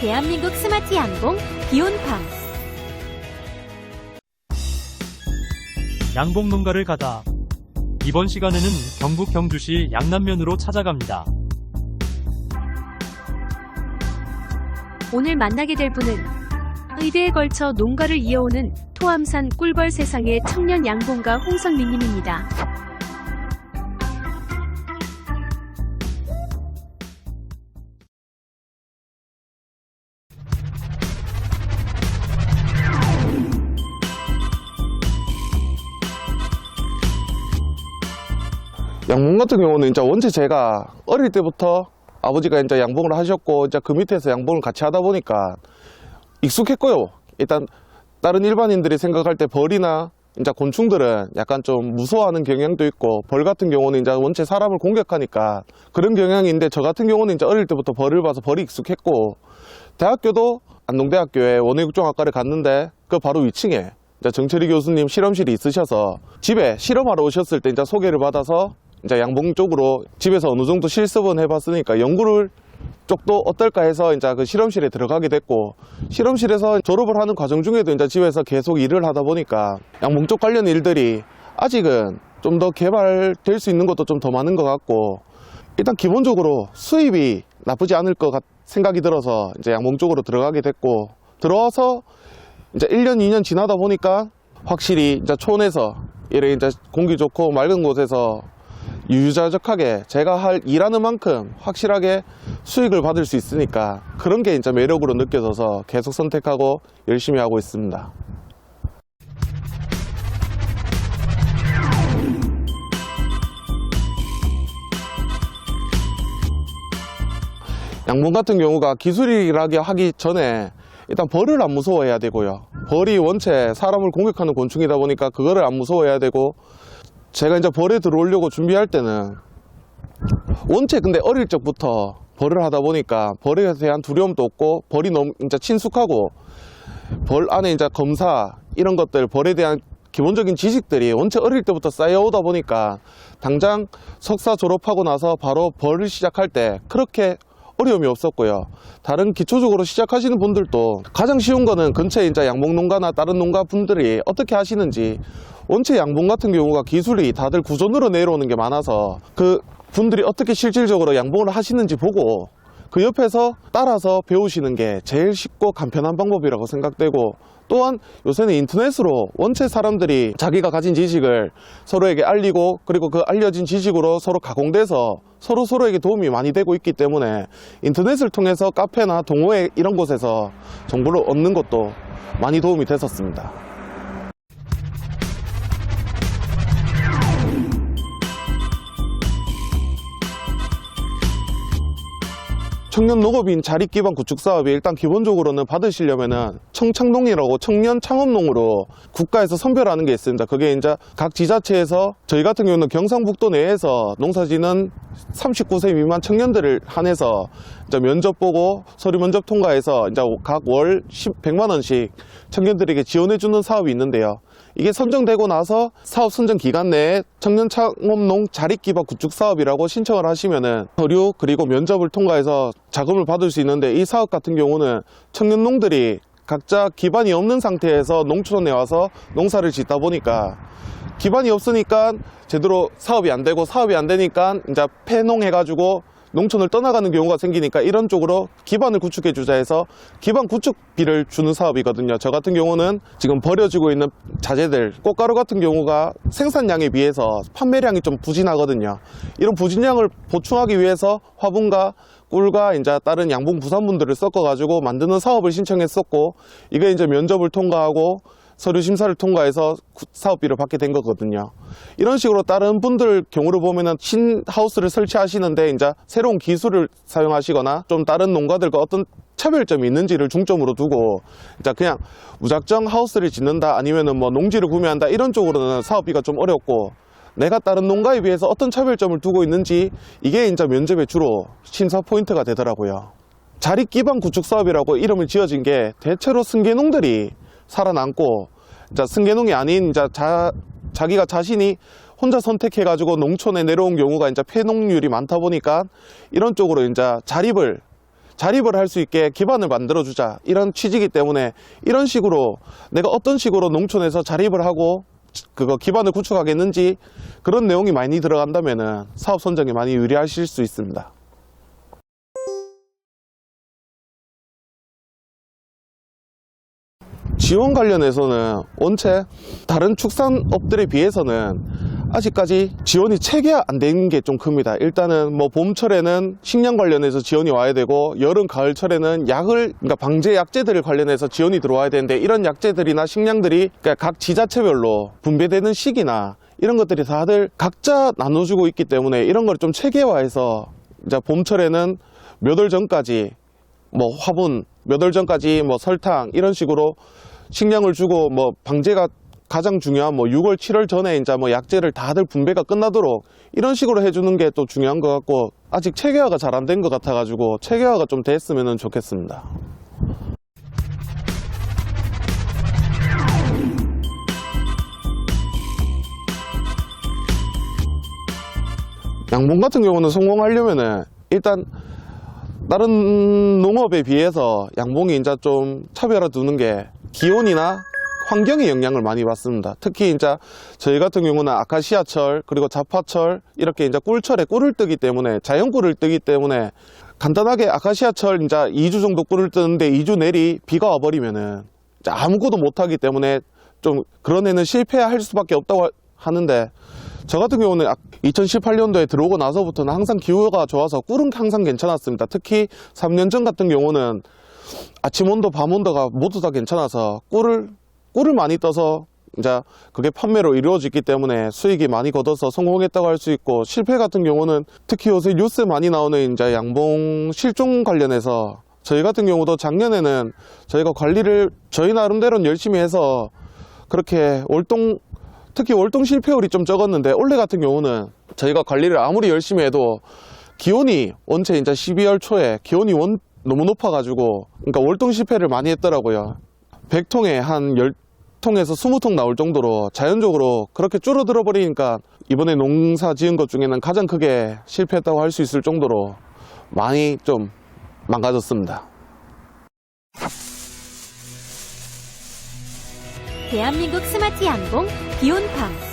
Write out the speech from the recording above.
대한민국 스마트 양봉 기온파. 양봉 농가를 가다. 이번 시간에는 경북 경주시 양남면으로 찾아갑니다. 오늘 만나게 될 분은 의대에 걸쳐 농가를 이어오는 토암산 꿀벌 세상의 청년 양봉가 홍성민님입니다. 양봉 같은 경우는 이제 원체 제가 어릴 때부터 아버지가 이제 양봉을 하셨고 이제 그 밑에서 양봉을 같이 하다 보니까 익숙했고요. 일단 다른 일반인들이 생각할 때 벌이나 이제 곤충들은 약간 좀 무서워하는 경향도 있고, 벌 같은 경우는 이제 원체 사람을 공격하니까 그런 경향인데, 저 같은 경우는 이제 어릴 때부터 벌을 봐서 벌이 익숙했고, 대학교도 안동대학교에 원예육종학과를 갔는데 그 바로 위층에 이제 정철희 교수님 실험실이 있으셔서 집에 실험하러 오셨을 때 이제 소개를 받아서 이제 양봉 쪽으로 집에서 어느 정도 실습은 해봤으니까 연구를 쪽도 어떨까 해서 이제 그 실험실에 들어가게 됐고, 실험실에서 졸업을 하는 과정 중에도 이제 집에서 계속 일을 하다 보니까 양봉 쪽 관련 일들이 아직은 좀 더 개발될 수 있는 것도 좀 더 많은 것 같고, 일단 기본적으로 수입이 나쁘지 않을 것 생각이 들어서 이제 양봉 쪽으로 들어가게 됐고, 들어와서 이제 1년, 2년 지나다 보니까 확실히 이제 촌에서 이래 이제 공기 좋고 맑은 곳에서 유유자적하게 제가 일하는 만큼 확실하게 수익을 받을 수 있으니까 그런 게 이제 매력으로 느껴져서 계속 선택하고 열심히 하고 있습니다. 양봉 같은 경우가 기술이라기 하기 전에 일단 벌을 안 무서워해야 되고요. 벌이 원체 사람을 공격하는 곤충이다 보니까 그거를 안 무서워해야 되고, 제가 이제 벌에 들어오려고 준비할 때는 원체 근데 어릴 적부터 벌을 하다 보니까 벌에 대한 두려움도 없고, 벌이 너무 이제 친숙하고, 벌 안에 이제 검사 이런 것들, 벌에 대한 기본적인 지식들이 원체 어릴 때부터 쌓여오다 보니까 당장 석사 졸업하고 나서 바로 벌을 시작할 때 그렇게 어려움이 없었고요. 다른 기초적으로 시작하시는 분들도 가장 쉬운 거는 근처에 이제 양봉 농가나 다른 농가 분들이 어떻게 하시는지, 원체 양봉 같은 경우가 기술이 다들 구존으로 내려오는 게 많아서 그 분들이 어떻게 실질적으로 양봉을 하시는지 보고 그 옆에서 따라서 배우시는 게 제일 쉽고 간편한 방법이라고 생각되고, 또한 요새는 인터넷으로 원체 사람들이 자기가 가진 지식을 서로에게 알리고, 그리고 그 알려진 지식으로 서로 가공돼서 서로에게 도움이 많이 되고 있기 때문에 인터넷을 통해서 카페나 동호회 이런 곳에서 정보를 얻는 것도 많이 도움이 됐었습니다. 청년 농업인 자립기반 구축사업이 일단 기본적으로는 받으시려면은 청창농이라고 청년 창업농으로 국가에서 선별하는 게 있습니다. 그게 이제 각 지자체에서, 저희 같은 경우는 경상북도 내에서 농사짓는 39세 미만 청년들을 한해서 이제 면접 보고 서류 면접 통과해서 이제 각 월 100만 원씩 청년들에게 지원해주는 사업이 있는데요. 이게 선정되고 나서 사업 선정 기간 내에 청년 창업농 자립기반 구축 사업이라고 신청을 하시면은 서류 그리고 면접을 통과해서 자금을 받을 수 있는데, 이 사업 같은 경우는 청년농들이 각자 기반이 없는 상태에서 농촌에 와서 농사를 짓다 보니까 기반이 없으니까 제대로 사업이 안 되고, 사업이 안 되니까 이제 폐농해가지고 농촌을 떠나가는 경우가 생기니까 이런 쪽으로 기반을 구축해 주자 해서 기반 구축비를 주는 사업이거든요. 저 같은 경우는 지금 버려지고 있는 자재들, 꽃가루 같은 경우가 생산량에 비해서 판매량이 좀 부진하거든요. 이런 부진량을 보충하기 위해서 화분과 꿀과 이제 다른 양봉 부산분들을 섞어가지고 만드는 사업을 신청했었고, 이게 이제 면접을 통과하고 서류 심사를 통과해서 사업비를 받게 된 거거든요. 이런 식으로 다른 분들 경우를 보면은 신하우스를 설치하시는데 이제 새로운 기술을 사용하시거나 좀 다른 농가들과 어떤 차별점이 있는지를 중점으로 두고 이제 그냥 무작정 하우스를 짓는다, 아니면은 뭐 농지를 구매한다, 이런 쪽으로는 사업비가 좀 어렵고, 내가 다른 농가에 비해서 어떤 차별점을 두고 있는지, 이게 이제 면접의 주로 심사 포인트가 되더라고요. 자립기반 구축 사업이라고 이름을 지어진 게 대체로 승계농들이 살아남고, 승계농이 아닌 자기가 자신이 혼자 선택해가지고 농촌에 내려온 경우가 이제 폐농률이 많다 보니까 이런 쪽으로 이제 자립을 할 수 있게 기반을 만들어주자 이런 취지이기 때문에 이런 식으로 내가 어떤 식으로 농촌에서 자립을 하고 그거 기반을 구축하겠는지 그런 내용이 많이 들어간다면은 사업 선정에 많이 유리하실 수 있습니다. 지원 관련해서는 원체 다른 축산업들에 비해서는 아직까지 지원이 체계화 안 된 게 좀 큽니다. 일단은 뭐 봄철에는 식량 관련해서 지원이 와야 되고 여름 가을철에는 그러니까 방제 약재들을 관련해서 지원이 들어와야 되는데 이런 약재들이나 식량들이 그러니까 각 지자체별로 분배되는 시기나 이런 것들이 다들 각자 나눠주고 있기 때문에 이런 걸 좀 체계화해서 이제 봄철에는 몇 월 전까지 뭐 화분, 몇 월 전까지 뭐 설탕 이런 식으로 식량을 주고 뭐 방제가 가장 중요한 뭐 6월, 7월 전에 이제 뭐 약재를 다들 분배가 끝나도록 이런 식으로 해주는 게 또 중요한 것 같고 아직 체계화가 잘 안 된 것 같아가지고 체계화가 좀 됐으면 좋겠습니다. 양봉 같은 경우는 성공하려면은 일단 다른 농업에 비해서 양봉이 이제 좀 차별화 두는 게 기온이나 환경의 영향을 많이 받습니다. 특히 이제 저희 같은 경우는 아카시아철 그리고 자파철 이렇게 이제 꿀철에 꿀을 뜨기 때문에 자연 꿀을 뜨기 때문에 간단하게 아카시아철 이제 2주 정도 꿀을 뜨는데 2주 내리 비가 와버리면은 아무것도 못하기 때문에 좀 그런 애는 실패할 수밖에 없다고 하는데 저 같은 경우는 2018년도에 들어오고 나서부터는 항상 기후가 좋아서 꿀은 항상 괜찮았습니다. 특히 3년 전 같은 경우는 아침 온도, 밤 온도가 모두 다 괜찮아서 꿀을 많이 떠서 이제 그게 판매로 이루어지기 때문에 수익이 많이 거둬서 성공했다고 할 수 있고 실패 같은 경우는 특히 요새 뉴스에 많이 나오는 이제 양봉 실종 관련해서 저희 같은 경우도 작년에는 저희가 관리를 저희 나름대로는 열심히 해서 그렇게 특히 월동 실패율이 좀 적었는데 올해 같은 경우는 저희가 관리를 아무리 열심히 해도 기온이 원체 이제 12월 초에 기온이 너무 높아가지고 그러니까 월동 실패를 많이 했더라고요. 100통에 한 10통에서 20통 나올 정도로 자연적으로 그렇게 줄어들어 버리니까 이번에 농사 지은 것 중에는 가장 크게 실패했다고 할 수 있을 정도로 많이 좀 망가졌습니다. 대한민국 스마트 양봉 비온팜